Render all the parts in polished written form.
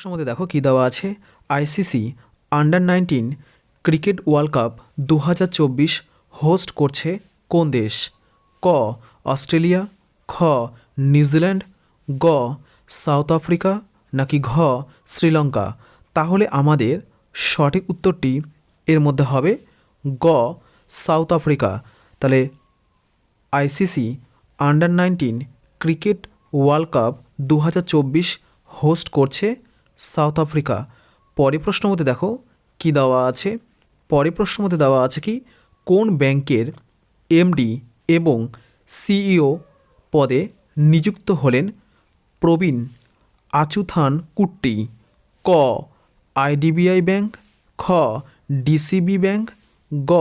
প্রশ্নের মধ্যে দেখো কী দেওয়া আছে। ICC under nineteen cricket world cup 2024 host করছে কোন দেশ? ক অস্ট্রেলিয়া, খ নিউজিল্যান্ড, গ সাউথ আফ্রিকা, নাকি ঘ শ্রীলঙ্কা। তাহলে আমাদের সঠিক উত্তরটি এর মধ্যে হবে গ সাউথ আফ্রিকা। তাহলে ICC under nineteen cricket world cup 2024 host করছে সাউথ আফ্রিকা। পরের প্রশ্নের মধ্যে দেখো কি দেওয়া আছে। পরের প্রশ্নের মধ্যে দেওয়া আছে কি কোন ব্যাংকের এমডি এবং সিইও পদে নিযুক্ত হলেন প্রবীণ আচুথান কুট্টি? ক আইডিবিআই ব্যাংক, খ ডিসিবি ব্যাংক, গ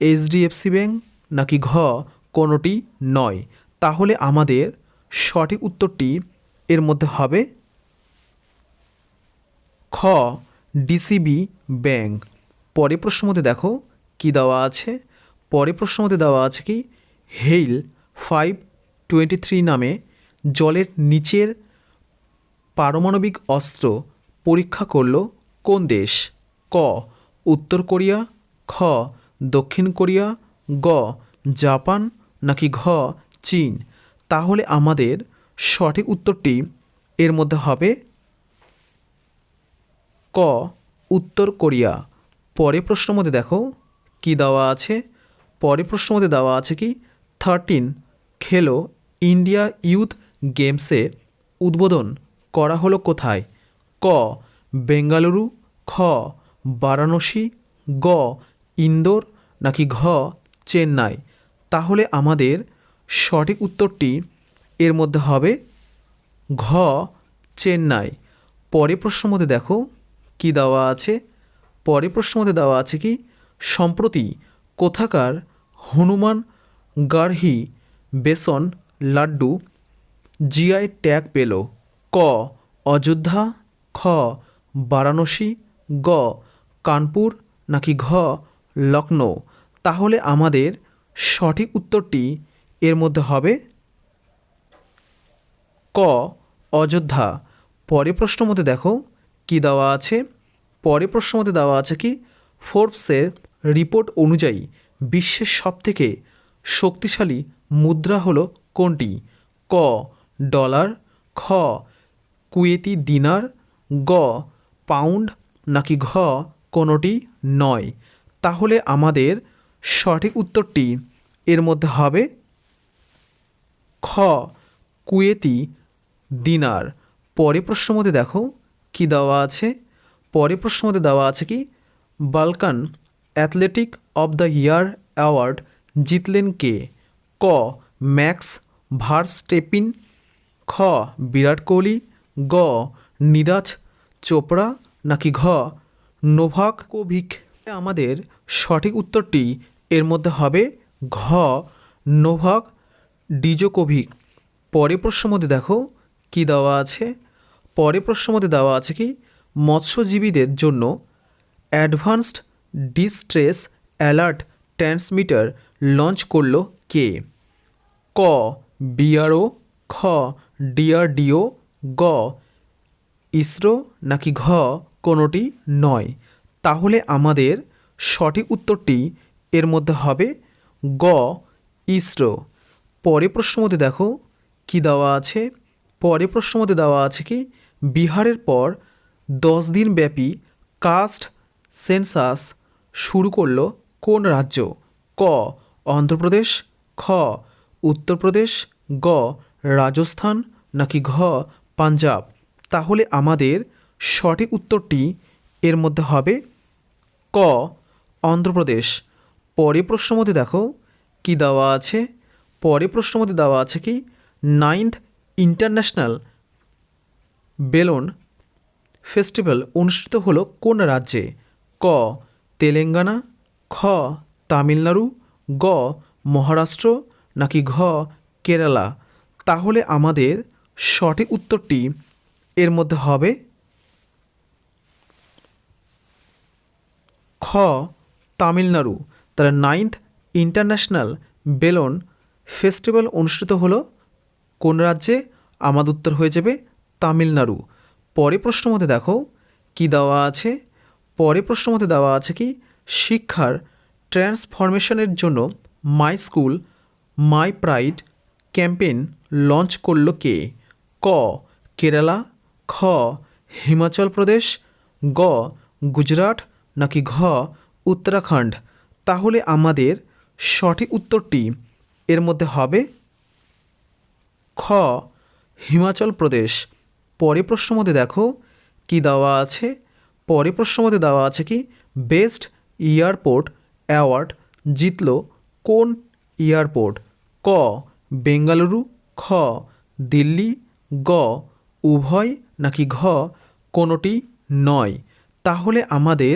এইচডিএফসি ব্যাংক, নাকি ঘ কোনোটি নয়। তাহলে আমাদের সঠিক উত্তরটি এর মধ্যে হবে খ ডিসিবি ব্যাংক। পরের প্রশ্নের মধ্যে দেখো কি দেওয়া আছে। পরের প্রশ্নের মধ্যে দেওয়া আছে কি হেইল 523 নামে জলের নিচের পারমাণবিক অস্ত্র পরীক্ষা করল কোন দেশ? ক উত্তর কোরিয়া, খ দক্ষিণ কোরিয়া, গ জাপান, নাকি ঘ চীন। তাহলে আমাদের সঠিক উত্তরটি এর মধ্যে হবে ক উত্তর কোরিয়া। পরের প্রশ্নের মধ্যে দেখো কি দেওয়া আছে। পরের প্রশ্নের মধ্যে দেওয়া আছে কি 13 খেলো ইন্ডিয়া ইউথ গেমসে উদ্বোধন করা হলো কোথায়? ক বেঙ্গালুরু, খ বারাণসী, গ ইন্দোর, নাকি ঘ চেন্নাই। তাহলে আমাদের সঠিক উত্তরটি এর মধ্যে হবে ঘ চেন্নাই। পরের প্রশ্নের মধ্যে দেখো কি দেওয়া আছে। পরের প্রশ্নের মধ্যে দেওয়া আছে কি সম্প্রতি কোথাকার হনুমান গাড়হি বেসন লাড্ডু জিআই ট্যাগ পেল? ক অযোধ্যা, খ বারাণসী, গ কানপুর, নাকি ঘ লখনৌ। তাহলে আমাদের সঠিক উত্তরটি এর মধ্যে হবে ক অযোধ্যা। পরের প্রশ্নের মধ্যে দেখো কি দেওয়া আছে। পরের প্রশ্নের মধ্যে দেওয়া আছে কি ফোর্বসের রিপোর্ট অনুযায়ী বিশ্বের সবথেকে শক্তিশালী মুদ্রা হলো কোনটি? ক ডলার, খ কুয়েতি দিনার, গ পাউন্ড, নাকি ঘ কোনোটি নয়। তাহলে আমাদের সঠিক উত্তরটি এর মধ্যে হবে খ কুয়েতি দিনার। পরের প্রশ্নের মধ্যে দেখো কি দেওয়া আছে। পরের প্রশ্নের মধ্যে দেওয়া আছে কি Balkan athletic of the year award জিতলেন কে? ক ম্যাক্স ভারস্টেপিন, খ বিরাট কোহলি, গ নীরাজ চোপড়া, নাকি ঘ নোভাক কোভিক। আমাদের সঠিক উত্তরটি এর মধ্যে হবে ঘ নোভাক ডিজোকোভিক। পরের প্রশ্নের মধ্যে দেখো কি দেওয়া আছে। পরের প্রশ্নের মধ্যে দেওয়া আছে কি মৎস্যজীবীদের জন্য advanced distress alert transmitter launch করল কে? ক বিআরও, খ ডিআরডিও, গ ইসরো, নাকি ঘ কোনোটি নয়। তাহলে আমাদের সঠিক উত্তরটি এর মধ্যে হবে গ ইসরো। পরের প্রশ্নের মধ্যে দেখো কি দেওয়া আছে। পরের প্রশ্নের মধ্যে দেওয়া আছে কি বিহারের পর 10 দিন ব্যাপী কাস্ট সেন্সাস শুরু করলো কোন রাজ্য? ক অন্ধ্রপ্রদেশ, খ উত্তরপ্রদেশ, গ রাজস্থান, নাকি ঘ পাঞ্জাব। তাহলে আমাদের সঠিক উত্তরটি এর মধ্যে হবে ক অন্ধ্রপ্রদেশ। পরের প্রশ্নের মধ্যে দেখো কি দেওয়া আছে। পরের প্রশ্নের মধ্যে দেওয়া আছে কি 9th ইন্টারন্যাশনাল বেলুন ফেস্টিভ্যাল অনুষ্ঠিত হলো কোন রাজ্যে? ক তেলেঙ্গানা, খ তামিলনাড়ু, গ মহারাষ্ট্র, নাকি ঘ কেরালা। তাহলে আমাদের সঠিক উত্তরটি এর মধ্যে হবে খ তামিলনাড়ু। তাহলে 9th ইন্টারন্যাশনাল বেলুন ফেস্টিভ্যাল অনুষ্ঠিত হলো কোন রাজ্যে? আমাদের উত্তর হয়ে যাবে তামিলনাড়ু। পরে প্রশ্ন মতে দেখো কি দেওয়া আছে। পরে প্রশ্ন মতে দেওয়া আছে কি শিক্ষার ট্রান্সফরমেশনের জন্য my school my pride campaign launch করল কে? ক কেরালা, খ হিমাচল প্রদেশ, গ গুজরাট, নাকি ঘ উত্তরাখণ্ড। তাহলে আমাদের সঠিক উত্তরটি এর মধ্যে হবে খ হিমাচল প্রদেশ। পরে প্রশ্ন মধ্যে দেখো কি দেওয়া আছে। পরে প্রশ্ন মধ্যে দেওয়া আছে কি বেস্ট এয়ারপোর্ট অ্যাওয়ার্ড জিতল কোন এয়ারপোর্ট? ক বেঙ্গালুরু, খ দিল্লি, গ উভয়, নাকি ঘ কোনোটি নয়। তাহলে আমাদের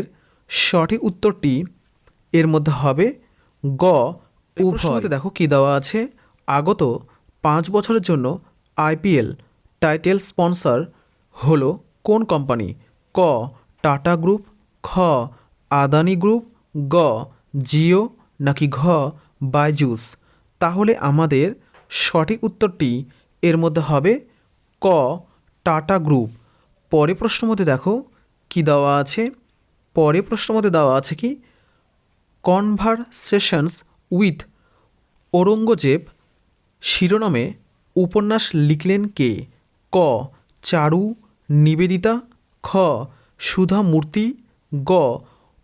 সঠিক উত্তরটি এর মধ্যে হবে গ উভয়। দেখো কি দেওয়া আছে। আগত 5 বছরের জন্য আইপিএল টাইটেল স্পন্সর হলো কোন কোম্পানি? ক টাটা গ্রুপ, খ আদানি গ্রুপ, গ জিও, নাকি ঘ বাইজুস। তাহলে আমাদের সঠিক উত্তরটি এর মধ্যে হবে ক টাটা গ্রুপ। পরে প্রশ্ন মধ্যে দেখো কি দেওয়া আছে। পরে প্রশ্ন মধ্যে দেওয়া আছে কি কনভারসেশনস উইথ ঔরঙ্গজেব শিরোনামে উপন্যাস লিখলেন কে? ক চারু নিবেদিতা, খ সুধা মূর্তি, গ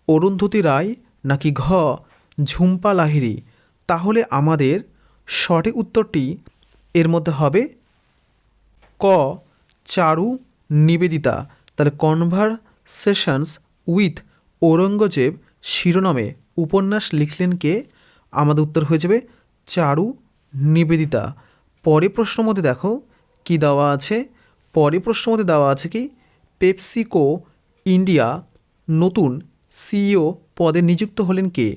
অরুন্ধতী রায়, নাকি ঘ ঝুম্পা লাহিড়ী। তাহলে আমাদের সঠিক উত্তরটি এর মধ্যে হবে ক চারু নিবেদিতা। তাহলে কনভারসেশনস উইথ ঔরঙ্গজেব শিরোনামে উপন্যাস লিখলেন কে? আমাদের উত্তর হয়ে যাবে চারু নিবেদিতা। পরে প্রশ্ন মধ্যে দেখো কি দেওয়া আছে। পরে প্রশ্ন মধ্যে দেওয়া আছে কি পেপসিকো ইন্ডিয়া নতুন সিইও পদে নিযুক্ত হলেন কে?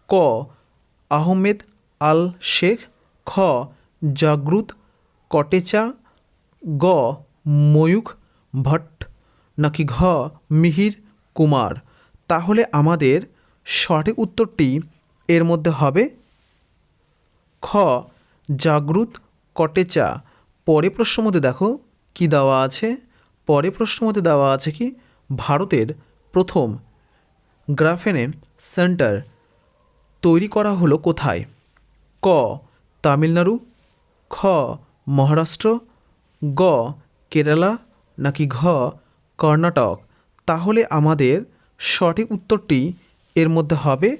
ক আহমেদ আল শেখ, খ জাগ্রুত কটেচা, গ ময়ূখ ভট্ট, নাকি ঘ মিহির কুমার। তাহলে আমাদের সঠিক উত্তরটি এর মধ্যে হবে খ জাগ্রুত কটেচা। পরে প্রশ্ন মধ্যে দেখো কি দেওয়া আছে। পরে প্রশ্ন মধ্যে দেওয়া আছে কি ভারতের প্রথম গ্রাফেনে সেন্টার তৈরি করা হলো কোথায়? ক তামিলনাড়ু, খ মহারাষ্ট্র, গ কেরালা, নাকি ঘ কর্ণাটক। তাহলে আমাদের সঠিক উত্তরটি এর মধ্যে হবে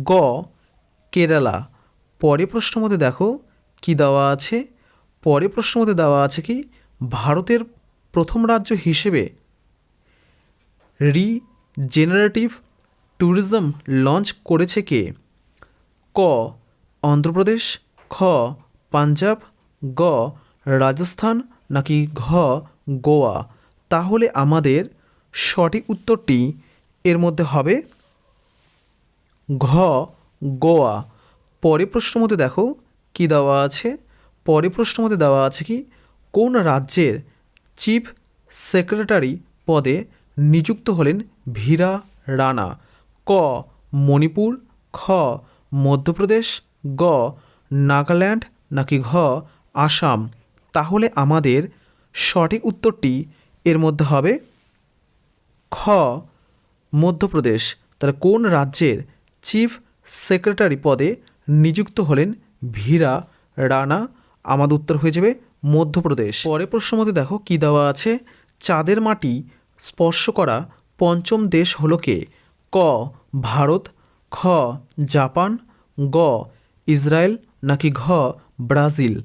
গ কেরালা। পরে প্রশ্ন মধ্যে দেখো কি দেওয়া আছে। পরে প্রশ্ন মধ্যে দেওয়া আছে কি ভারতের প্রথম রাজ্য হিসেবে রিজেনারেটিভ ট্যুরিজম লঞ্চ করেছে কে? ক অন্ধ্রপ্রদেশ, খ পাঞ্জাব, গ রাজস্থান, নাকি ঘ গোয়া। তাহলে আমাদের সঠিক উত্তরটি এর মধ্যে হবে ঘ গোয়া। পরে প্রশ্ন মধ্যে দেখো কি দেওয়া আছে। পরে প্রশ্ন মধ্যে দেওয়া আছে কি কোন রাজ্যের চিফ সেক্রেটারি পদে নিযুক্ত হলেন ভীরা রানা? ক মণিপুর, খ মধ্যপ্রদেশ, গ নাগাল্যান্ড, নাকি ঘ আসাম। তাহলে আমাদের সঠিক উত্তরটি এর মধ্যে হবে খ মধ্যপ্রদেশ। তাহলে কোন রাজ্যের চিফ সেক্রেটারি পদে নিযুক্ত হলেন ভীরা রানা? আমাদের উত্তর হয়ে যাবে মধ্যপ্রদেশ। পরের প্রশ্ন মধ্যে দেখো কি দেওয়া আছে। চাঁদের মাটি স্পর্শ করা পঞ্চম দেশ হলো কে? ক ভারত, খ জাপান, গ ইসরায়েল, নাকি ঘ ব্রাজিল।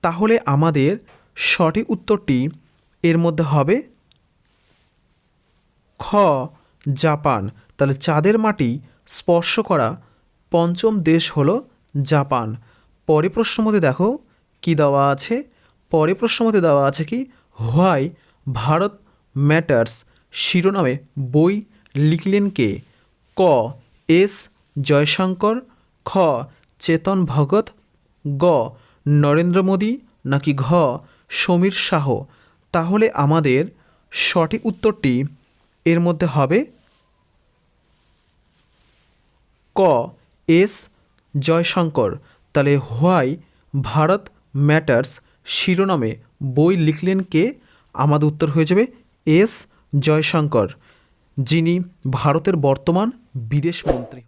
তাহলে আমাদের সঠিক উত্তরটি এর মধ্যে হবে খ জাপান। তাহলে চাঁদের মাটি স্পর্শ করা পঞ্চম দেশ হলো জাপান। পরে প্রশ্ন মধ্যে দেখো কি দেওয়া আছে। পরে প্রশ্ন মধ্যে দেওয়া আছে কি হোয়াই ভারত ম্যাটার্স শিরোনামে বই লিখলেন কে? ক এস জয়শঙ্কর, খ চেতন ভগত, গ নরেন্দ্র মোদী, নাকি ঘ সমীর শাহ। তাহলে আমাদের সঠিক উত্তরটি এর মধ্যে হবে ক এস জয়শঙ্কর। তাহলে হোয়াই ভারত ম্যাটার্স শিরোনামে বই লিখলেন কে? আমাদের উত্তর হয়ে যাবে এস জয়শঙ্কর, যিনি ভারতের বর্তমান বিদেশমন্ত্রী।